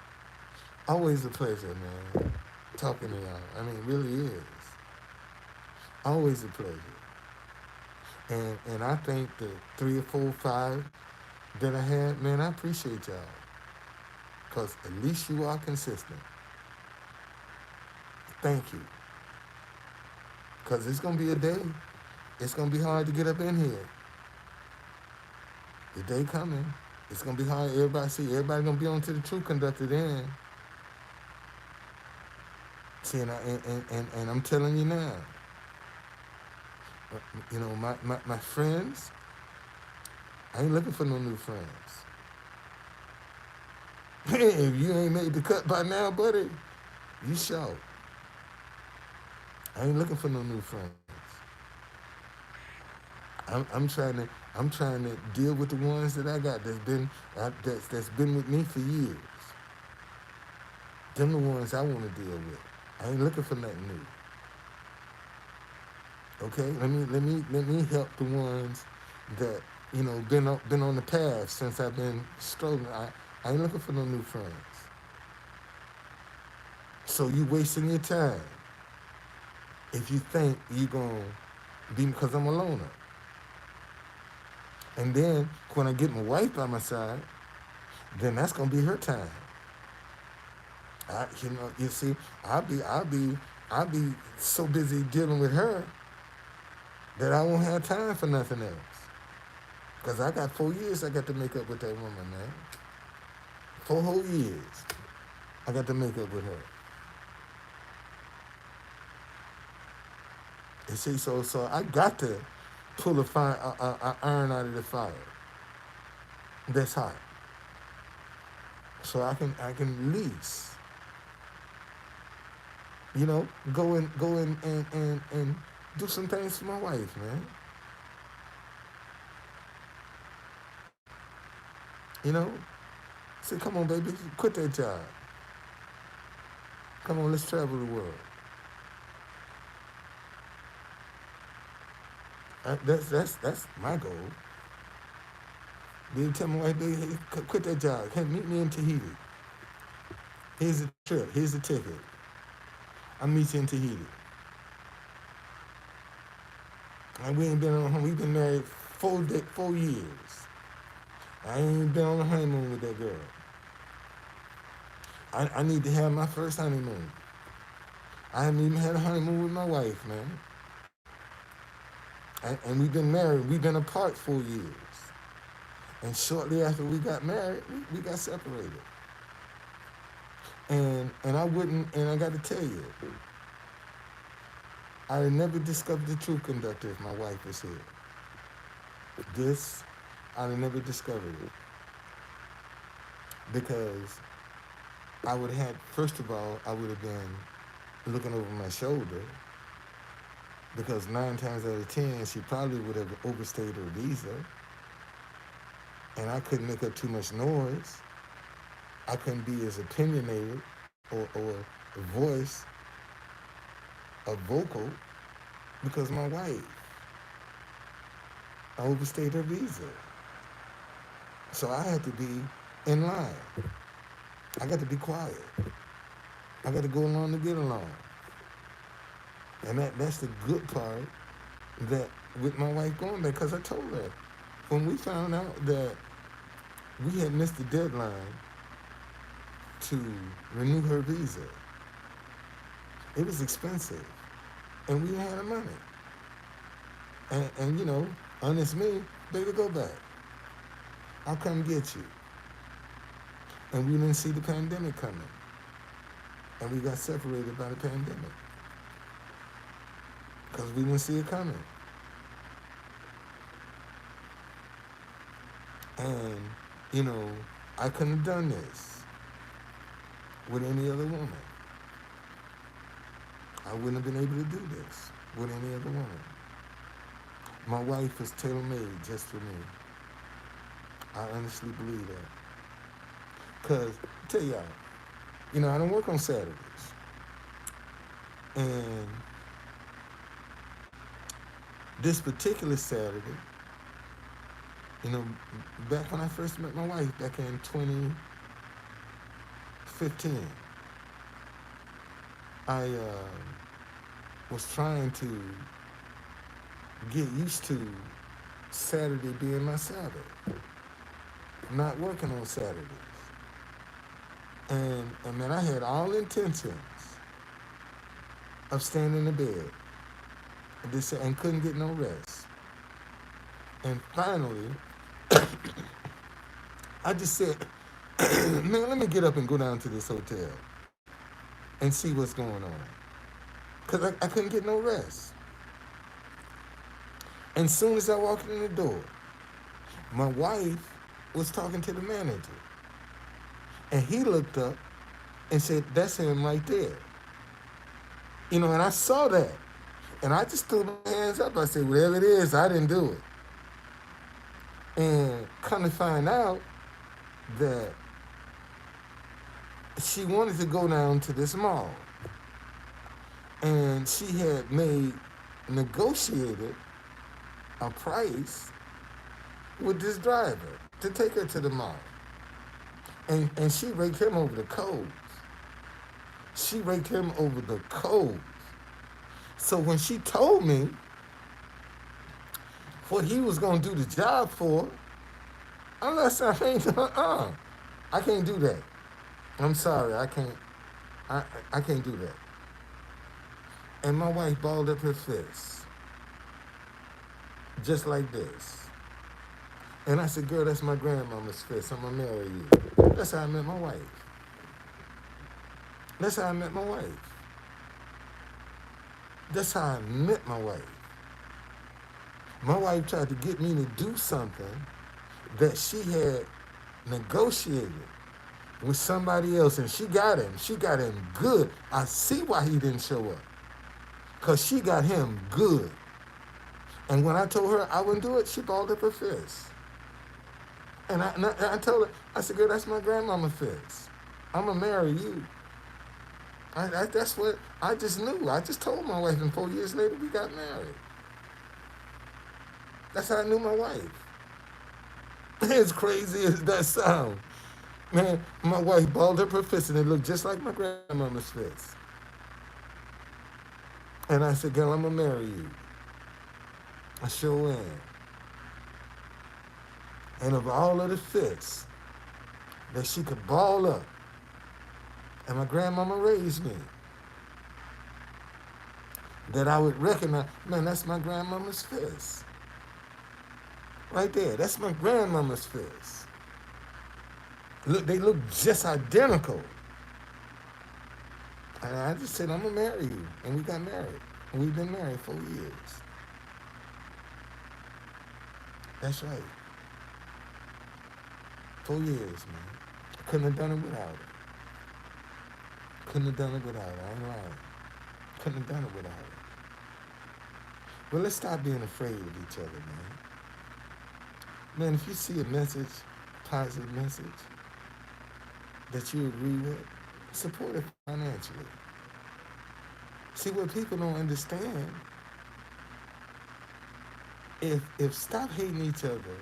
A: Always a pleasure, man. Talking to y'all. I mean, it really is. Always a pleasure. And I think the 3 or 4, 5 that I had, man, I appreciate y'all. Because at least you are consistent. Thank you. Because it's going to be a day. It's going to be hard to get up in here. The day coming. It's going to be hard. Everybody going to be on to the Truthconductor then. See, and I'm telling you now, you know, my friends, I ain't looking for no new friends. If you ain't made the cut by now, buddy, you shout. I ain't looking for no new friends. I'm trying to deal with the ones that I got that's been with me for years. Them the ones I want to deal with. I ain't looking for nothing new. Okay, let me help the ones that been on the path since I've been strolling. I ain't looking for no new friends. So you wasting your time if you think you gonna be because I'm a loner. And then when I get my wife by my side, then that's gonna be her time. You see, I'll be so busy dealing with her that I won't have time for nothing else. Because I got 4 years I got to make up with that woman, man. 4 whole years I got to make up with her. You see, so I got to pull a iron out of the fire that's hot. So I can at least, go and do some things for my wife, man. You know? Say, come on, baby, quit that job. Come on, let's travel the world. That's my goal. Baby, tell my wife, baby, hey, quit that job. Hey, meet me in Tahiti. Here's the trip. Here's the ticket. I'll meet you in Tahiti. And we ain't been on. We've been married 4 years. I ain't been on a honeymoon with that girl. I need to have my first honeymoon. I haven't even had a honeymoon with my wife, man. And we've been married. We've been apart 4 years. And shortly after we got married, we got separated. And I got to tell you, I would never discovered the Truthconductor if my wife was here. This, I would never discovered it. Because I would have had, first of all, I would have been looking over my shoulder. Because 9 times out of 10, she probably would have overstayed her visa. And I couldn't make up too much noise. I couldn't be as opinionated or voice a vocal because my wife, I overstayed her visa. So I had to be in line. I got to be quiet. I got to go along to get along. And that's the good part that with my wife going there, because I told her when we found out that we had missed the deadline to renew her visa, it was expensive, and we didn't have the money. And honest me, baby, go back. I'll come get you. And we didn't see the pandemic coming, and we got separated by the pandemic. because we didn't see it coming. And, you know, I couldn't have done this with any other woman. I wouldn't have been able to do this with any other woman. My wife was tailor-made just for me. I honestly believe that. Because, I tell y'all, you know, I don't work on Saturdays. And this particular Saturday, you know, back when I first met my wife, back in 2015, I was trying to get used to Saturday being my Sabbath, not working on Saturdays. And man, I had all intentions of staying in the bed and couldn't get no rest. And finally, I just said, man, let me get up and go down to this hotel and see what's going on. Because I couldn't get no rest. And soon as I walked in the door, my wife was talking to the manager. And he looked up and said, that's him right there. You know, and I saw that. And I just threw my hands up. I said, whatever it is, I didn't do it. And come to find out that she wanted to go down to this mall. And she had negotiated a price with this driver to take her to the mall. And she raked him over the coals. She raked him over the coals. So when she told me what he was going to do the job for, I can't do that. I'm sorry, I can't do that. And my wife balled up her fist, just like this. And I said, girl, that's my grandmama's fist. I'm going to marry you. That's how I met my wife. That's how I met my wife. That's how I met my wife. My wife tried to get me to do something that she had negotiated with somebody else, and she got him. She got him good. I see why he didn't show up. Because she got him good. And when I told her I wouldn't do it, she balled up her fist. And I told her, I said, girl, that's my grandmama's fist. I'm going to marry you. That's what I just knew. I just told my wife, and 4 years later, we got married. That's how I knew my wife. As crazy as that sounds. Man, my wife balled up her fist, and it looked just like my grandmama's fist. And I said, girl, I'm going to marry you. I sure am. And of all of the fists that she could ball up, and my grandmama raised me, that I would recognize, man, that's my grandmama's fist. Right there, that's my grandmama's fist. Look, they look just identical. And I just said, I'm going to marry you. And we got married. And we've been married 4 years. That's right. 4 years, man. Couldn't have done it without it. Couldn't have done it without it. I ain't lying. Couldn't have done it without it. But let's stop being afraid of each other, man. Man, if you see a message, positive message, that you agree with, support it financially. See, what people don't understand, if stop hating each other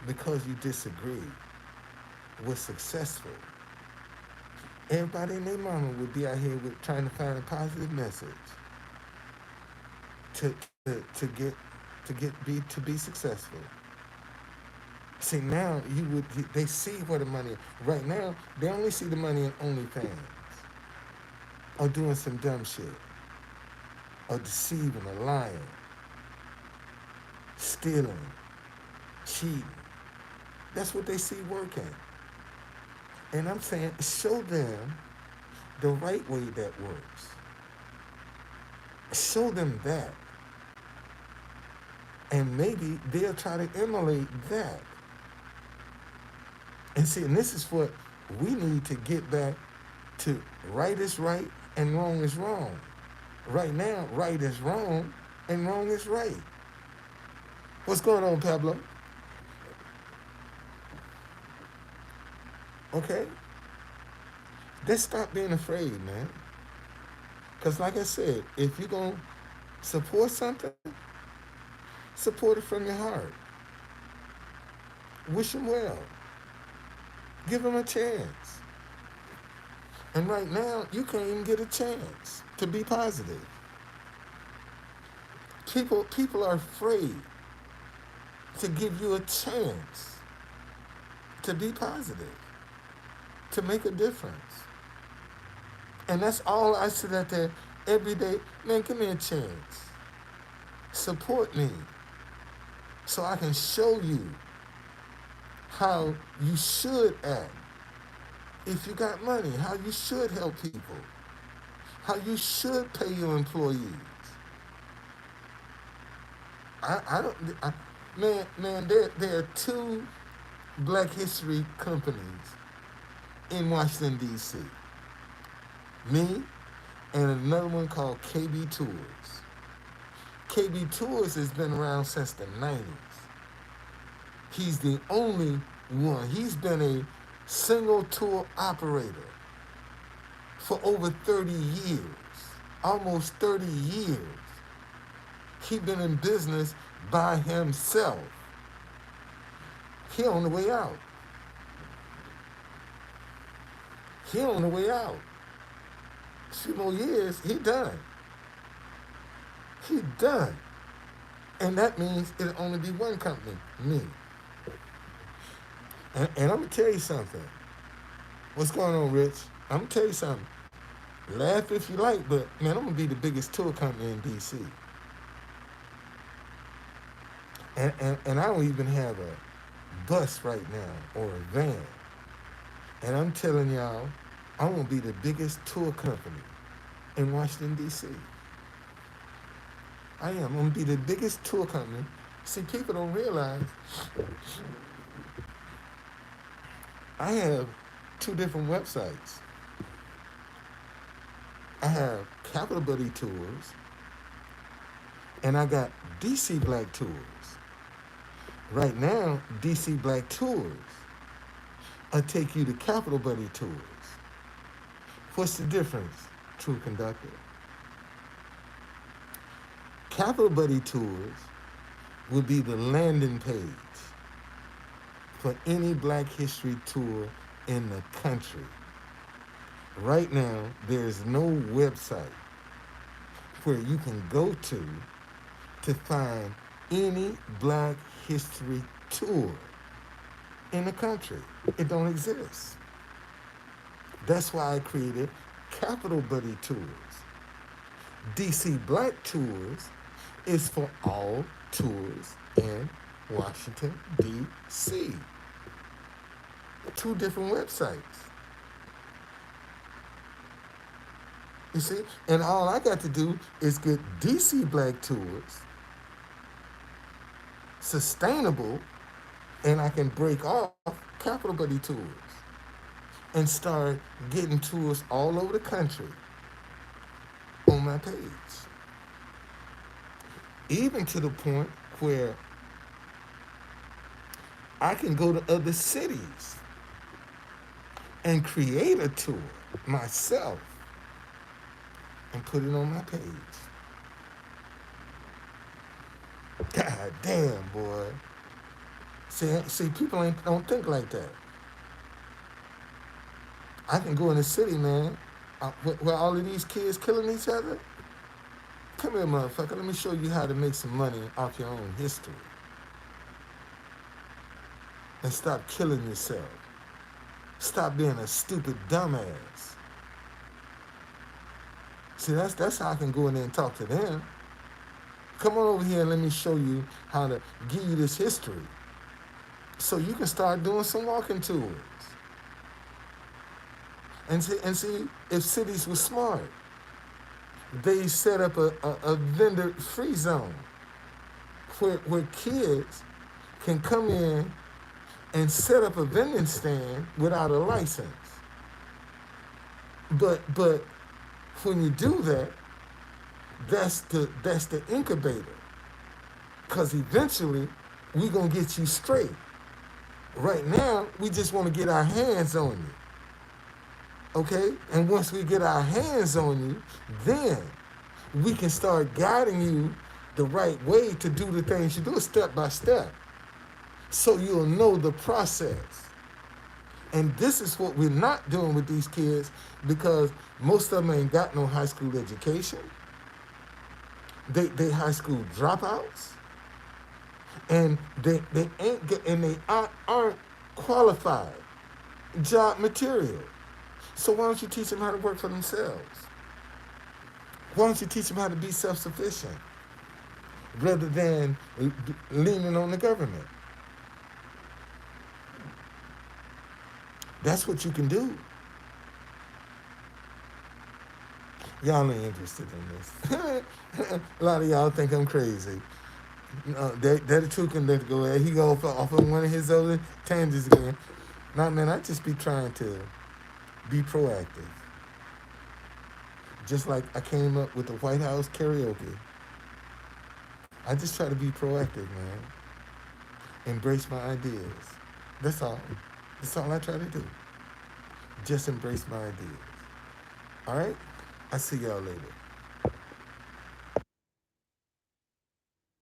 A: because you disagree was successful, everybody and their mama would be out here trying to find a positive message to be successful. See, now they see where the money is. Right now, they only see the money in OnlyFans, or doing some dumb shit, or deceiving, or lying, stealing, cheating. That's what they see working. And I'm saying, show them the right way that works. Show them that. And maybe they'll try to emulate that. And see, and this is what we need to get back to: right is right and wrong is wrong. Right now, right is wrong and wrong is right. What's going on, Pablo? Okay? Let's stop being afraid, man. Because, like I said, if you're going to support something, support it from your heart. Wish them well. Give them a chance. And right now, you can't even get a chance to be positive. People are afraid to give you a chance to be positive, to make a difference. And that's all I sit out there every day. Man, give me a chance. Support me so I can show you how you should act. If you got money, how you should help people, how you should pay your employees. I don't, man, there are two Black History companies in Washington, D.C. Me and another one called KB Tours. KB Tours has been around since the 90s. He's the only one. He's been a single tour operator for over 30 years, almost 30 years. He's been in business by himself. He on the way out. He on the way out. A few more years, he done. He done. And that means it'll only be one company, me. And I'm going to tell you something. What's going on, Rich? I'm going to tell you something. Laugh if you like, but, man, I'm going to be the biggest tour company in D.C. And I don't even have a bus right now or a van. And I'm telling y'all, I'm going to be the biggest tour company in Washington, D.C. I am. I'm going to be the biggest tour company. See, people don't realize I have two different websites. I have Capital Buddy Tours, and I got DC Black Tours. Right now, DC Black Tours, I take you to Capital Buddy Tours. What's the difference, Truthconductor? Capital Buddy Tours will be the landing page for any Black History tour in the country. Right now, there's no website where you can go to find any Black History tour in the country. It don't exist. That's why I created Capital Buddy Tours. DC Black Tours is for all tours in Washington, D.C. Two different websites. You see? And all I got to do is get DC Black Tours sustainable, and I can break off Capital Buddy Tours and start getting tours all over the country on my page. Even to the point where I can go to other cities and create a tour myself and put it on my page. God damn, boy. See, people don't think like that. I can go in the city, man, where all of these kids killing each other. Come here, motherfucker. Let me show you how to make some money off your own history. And stop killing yourself. Stop being a stupid dumbass. See, that's how I can go in there and talk to them. Come on over here and let me show you how to give you this history so you can start doing some walking tours. And see if cities were smart, they set up a vendor-free zone where kids can come in and set up a vending stand without a license. But when you do that, that's the incubator. Because eventually we gonna get you straight. Right now, we just want to get our hands on you. Okay? And once we get our hands on you, then we can start guiding you the right way to do the things you do step by step. So you'll know the process. And this is what we're not doing with these kids because most of them ain't got no high school education. They high school dropouts. And they ain't get, and they aren't qualified job material. So why don't you teach them how to work for themselves? Why don't you teach them how to be self-sufficient rather than leaning on the government? That's what you can do. Y'all ain't interested in this. A lot of y'all think I'm crazy. That the truth conductor go ahead. He go off of one of his other tangents again. Nah, man, I just be trying to be proactive. Just like I came up with the White House karaoke. I just try to be proactive, man. Embrace my ideas. That's all. That's all I try to do. Just embrace my ideas. All right? I'll see y'all later.